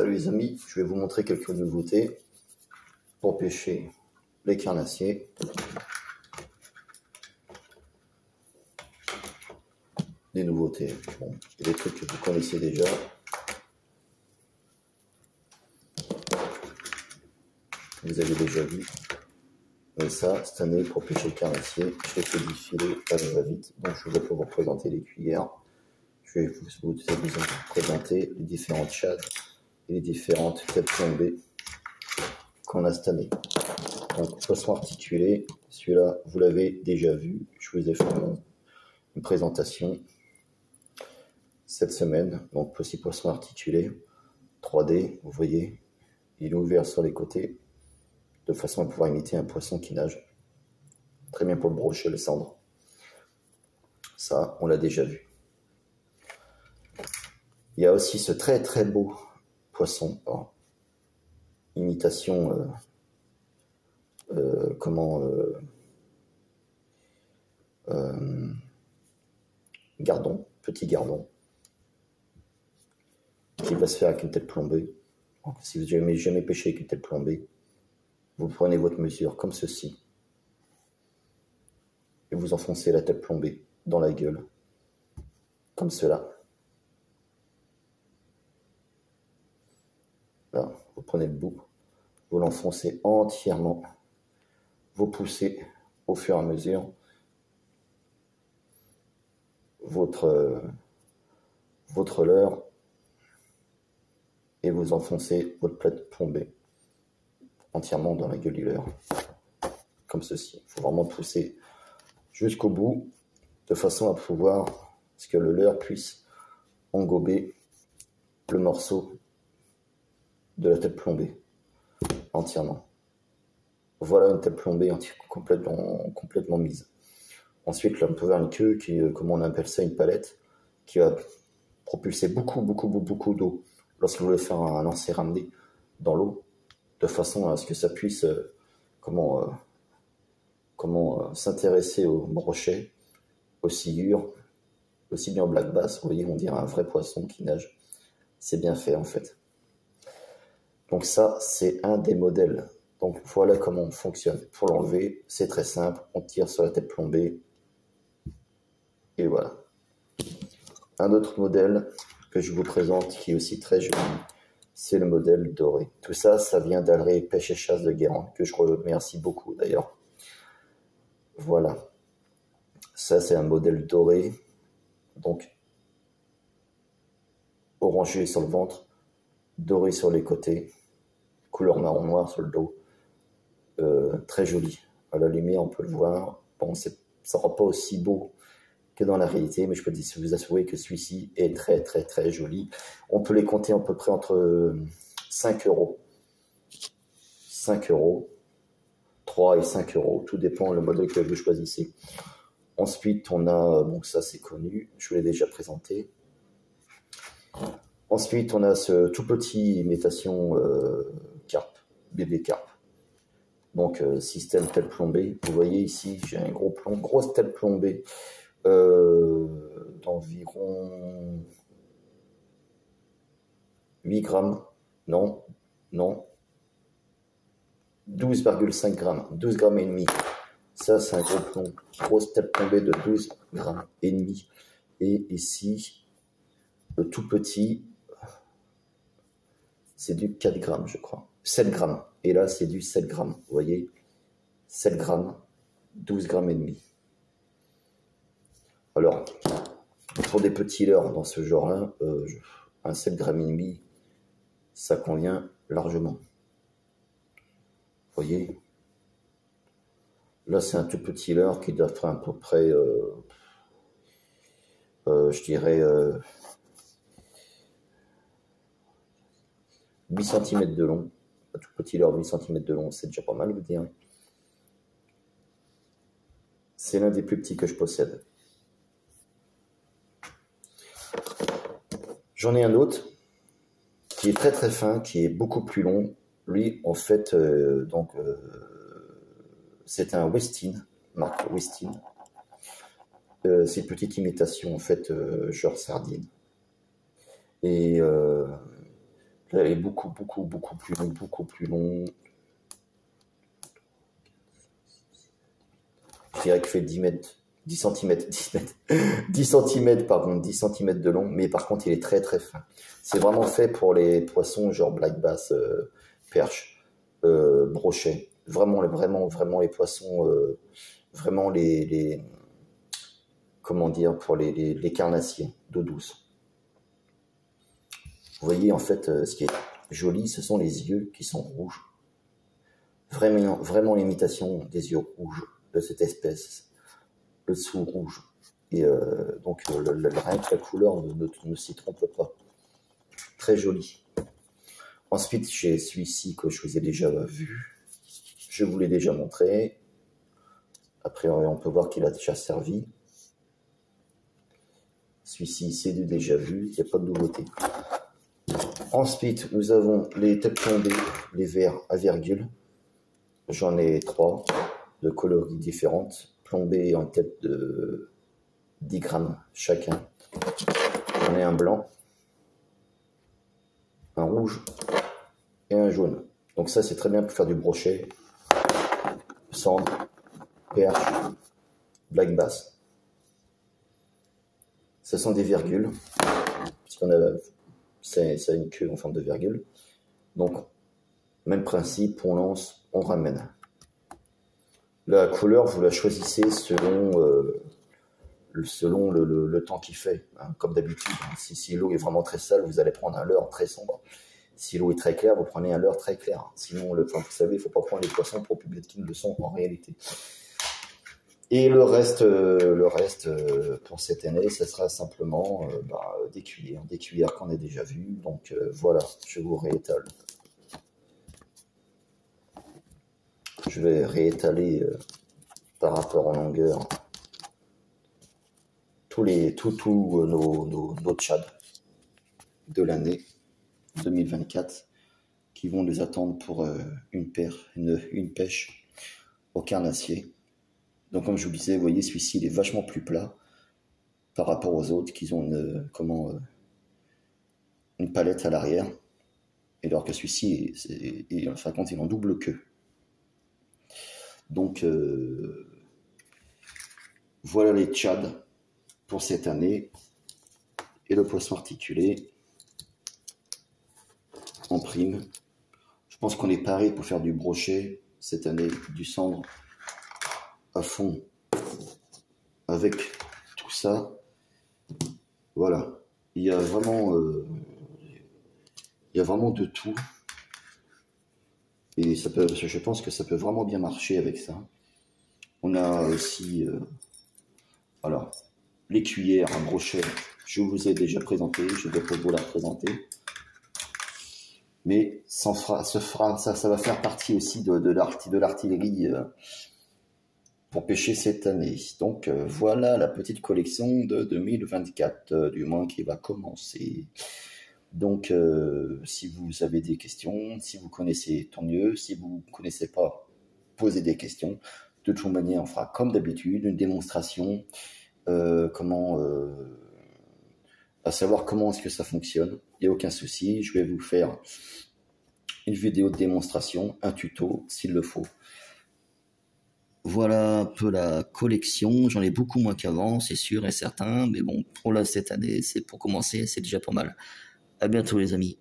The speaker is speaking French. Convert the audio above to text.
Salut les amis, je vais vous montrer quelques nouveautés pour pêcher les carnassiers. Des nouveautés, bon, il y a des trucs que vous connaissez déjà. Vous avez déjà vu. Mais ça, cette année, pour pêcher le carnassier, j'ai fait du filet, ça va vite. Donc je vais vous présenter les cuillères. Je vais vous présenter les différentes chasses et les différentes têtes plombées qu'on a cette année. Donc poisson articulé, celui-là vous l'avez déjà vu, je vous ai fait une présentation cette semaine. Donc petit poisson articulé 3D, vous voyez, il est ouvert sur les côtés de façon à pouvoir imiter un poisson qui nage. Très bien pour le brochet, le cendre. Ça, on l'a déjà vu. Il y a aussi ce très très beau poisson, imitation gardon, petit gardon, qui va se faire avec une tête plombée. Donc, si vous n'avez jamais pêché avec une tête plombée, vous prenez votre mesure comme ceci et vous enfoncez la tête plombée dans la gueule, comme cela. Là, vous prenez le bout, vous l'enfoncez entièrement, vous poussez au fur et à mesure votre leurre et vous enfoncez votre tête plombée entièrement dans la gueule du leurre, comme ceci. Il faut vraiment pousser jusqu'au bout, de façon à pouvoir que le leurre puisse engober le morceau de la tête plombée entièrement. Voilà une tête plombée complètement mise. Ensuite, là, on peut voir une queue qui, comment on appelle ça, une palette, qui va propulser beaucoup d'eau lorsque vous voulez faire un lancer ramené dans l'eau, de façon à ce que ça puisse s'intéresser au brochet, aux sciures, aussi bien au black bass. Vous voyez, on dirait un vrai poisson qui nage. C'est bien fait en fait. Donc ça, c'est un des modèles. Donc voilà comment on fonctionne. Pour l'enlever, c'est très simple. On tire sur la tête plombée. Et voilà. Un autre modèle que je vous présente, qui est aussi très joli, c'est le modèle doré. Tout ça, ça vient d'Alery Pêche et Chasse de Guérande, que je remercie beaucoup d'ailleurs. Voilà. Ça, c'est un modèle doré. Donc, orangé sur le ventre, doré sur les côtés, couleur marron noir sur le dos. Très joli. À la lumière, on peut le voir. Bon, ça ne rend pas aussi beau que dans la réalité, mais je peux vous assurer que celui-ci est très joli. On peut les compter à peu près entre 5 €. 5 €, 3 et 5 €, tout dépend le modèle que vous choisissez. Ensuite, on a, bon ça c'est connu, je vous l'ai déjà présenté. Ensuite, on a ce tout petit imitation carpe, bébé carpe. Donc, système tête plombée. Vous voyez ici, j'ai un grosse tête plombée d'environ 8 grammes. Non, 12,5 grammes. 12 grammes et demi. Ça, c'est un grosse tête plombée de 12 grammes et demi. Et ici, le tout petit, c'est du 4 grammes, je crois. 7 grammes. Et là, c'est du 7 grammes. Vous voyez, 7 grammes, 12 grammes et demi. Alors, pour des petits leurres dans ce genre-là, un 7 grammes et demi, ça convient largement. Vous voyez, là, c'est un tout petit leurre qui doit faire à peu près, je dirais, 8 cm de long. Un tout petit leurre de 8 cm de long, c'est déjà pas mal, vous dire. C'est l'un des plus petits que je possède. J'en ai un autre qui est très fin, qui est beaucoup plus long. Lui, en fait, c'est un Westin, marque Westin. C'est une petite imitation, en fait, genre sardine. Et Là, elle est beaucoup plus long, beaucoup plus long. Je dirais qu'il fait 10 mètres, 10 cm, 10 mètres, 10 cm, pardon, 10 cm de long, mais par contre, il est très fin. C'est vraiment fait pour les poissons genre black bass, perche, brochet. Vraiment les poissons, vraiment comment dire, pour les carnassiers d'eau douce. Vous voyez, en fait, ce qui est joli, ce sont les yeux qui sont rouges. Vraiment l'imitation des yeux rouges de cette espèce, le dessous rouge. Et donc, rien que la couleur ne s'y trompe pas. Très joli. Ensuite, j'ai celui-ci que je vous ai déjà vu. Je vous l'ai déjà montré. Après, on peut voir qu'il a déjà servi. Celui-ci, c'est du déjà vu. Il n'y a pas de nouveauté. Ensuite, nous avons les têtes plombées, les verres à virgule. J'en ai 3 de coloris différentes, plombées en tête de 10 grammes chacun. J'en ai un blanc, un rouge et un jaune. Donc ça, c'est très bien pour faire du brochet, cendre, perche, black bass. Ce sont des virgules, puisqu'on a, ça a une queue en forme de virgule. Donc, même principe, on lance, on ramène. La couleur, vous la choisissez selon le temps qu'il fait, hein, comme d'habitude. Si l'eau est vraiment très sale, vous allez prendre un leurre très sombre. Si l'eau est très claire, vous prenez un leurre très clair. Sinon, vous savez, il ne faut pas prendre les poissons pour plus bêtes qu'ils ne le sont en réalité. Et le reste pour cette année, ce sera simplement des cuillères qu'on a déjà vues. Donc voilà, je vous réétale. Je vais réétaler par rapport en longueur tous nos tchads de l'année 2024 qui vont nous attendre pour une pêche au carnassier. Donc comme je vous disais, vous voyez, celui-ci il est vachement plus plat par rapport aux autres qui ont une palette à l'arrière, et alors que celui-ci en fin de compte il est en double queue. Donc voilà les tchads pour cette année et le poisson articulé en prime. Je pense qu'on est paré pour faire du brochet cette année, du cendre à fond avec tout ça. Voilà, il y a vraiment de tout, et je pense que ça peut vraiment bien marcher avec ça. On a aussi voilà, les cuillères à brochet, je vous ai déjà présenté, je vais pas vous la présenter, mais ça va faire partie aussi de l'artillerie pour pêcher cette année. Donc voilà la petite collection de 2024, du moins qui va commencer. Donc si vous avez des questions, si vous connaissez, tant mieux. Si vous ne connaissez pas, posez des questions. De toute manière, on fera comme d'habitude une démonstration, à savoir comment est-ce que ça fonctionne. Il n'y a aucun souci, je vais vous faire une vidéo de démonstration, un tuto s'il le faut. Voilà un peu la collection. J'en ai beaucoup moins qu'avant, c'est sûr et certain. Mais bon, pour là, cette année, c'est pour commencer, c'est déjà pas mal. À bientôt les amis.